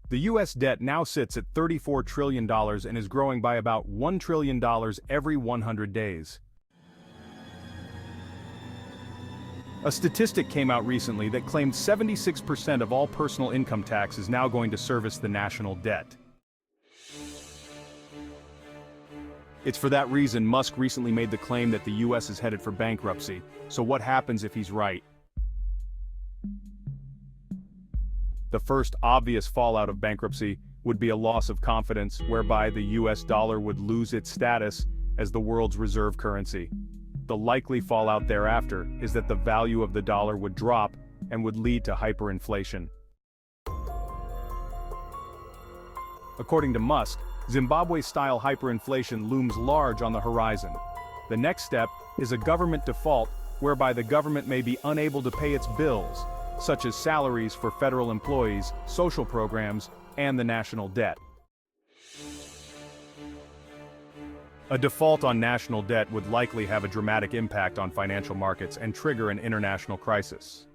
The US debt now sits at $34 trillion and is growing by about $1 trillion every 100 days. A statistic came out recently that claimed 76% of all personal income tax is now going to service the national debt. It's for that reason Musk recently made the claim that the US is headed for bankruptcy. So what happens if he's right? The first obvious fallout of bankruptcy would be a loss of confidence, whereby the US dollar would lose its status as the world's reserve currency. The likely fallout thereafter is that the value of the dollar would drop and would lead to hyperinflation. According to Musk, Zimbabwe-style hyperinflation looms large on the horizon. The next step is a government default, whereby the government may be unable to pay its bills, such as salaries for federal employees, social programs, and the national debt. A default on national debt would likely have a dramatic impact on financial markets and trigger an international crisis.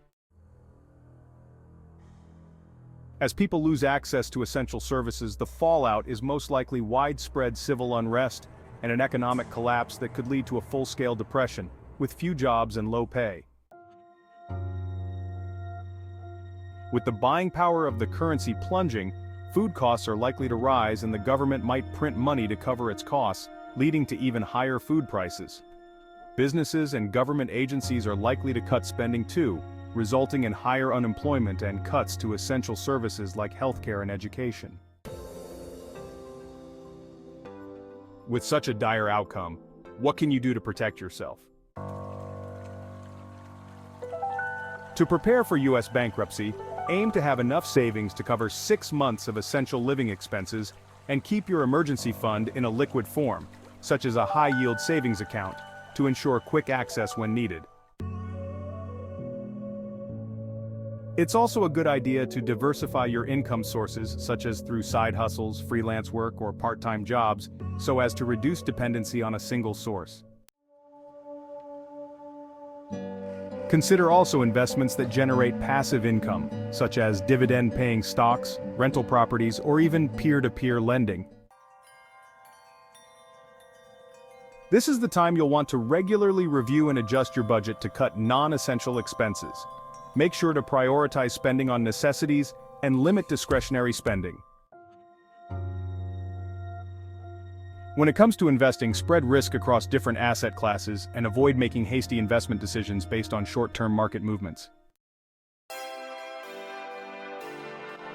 As people lose access to essential services, the fallout is most likely widespread civil unrest and an economic collapse that could lead to a full-scale depression, with few jobs and low pay. With the buying power of the currency plunging, food costs are likely to rise and the government might print money to cover its costs, leading to even higher food prices. Businesses and government agencies are likely to cut spending too, resulting in higher unemployment and cuts to essential services like healthcare and education. With such a dire outcome, what can you do to protect yourself? To prepare for US bankruptcy, aim to have enough savings to cover 6 months of essential living expenses and keep your emergency fund in a liquid form, such as a high-yield savings account, to ensure quick access when needed. It's also a good idea to diversify your income sources, such as through side hustles, freelance work, or part-time jobs, so as to reduce dependency on a single source. Consider also investments that generate passive income, such as dividend-paying stocks, rental properties, or even peer-to-peer lending. This is the time you'll want to regularly review and adjust your budget to cut non-essential expenses. Make sure to prioritize spending on necessities and limit discretionary spending. When it comes to investing, spread risk across different asset classes and avoid making hasty investment decisions based on short-term market movements.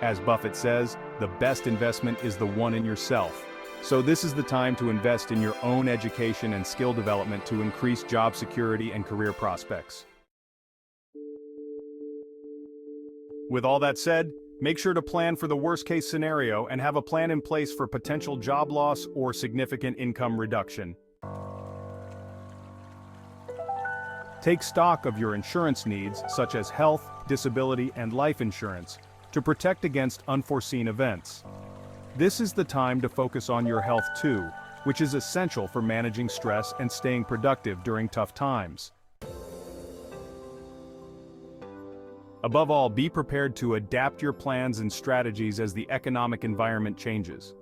As Buffett says, the best investment is the one in yourself. So this is the time to invest in your own education and skill development to increase job security and career prospects. With all that said, make sure to plan for the worst-case scenario and have a plan in place for potential job loss or significant income reduction. Take stock of your insurance needs, such as health, disability, and life insurance, to protect against unforeseen events. This is the time to focus on your health too, which is essential for managing stress and staying productive during tough times. Above all, be prepared to adapt your plans and strategies as the economic environment changes.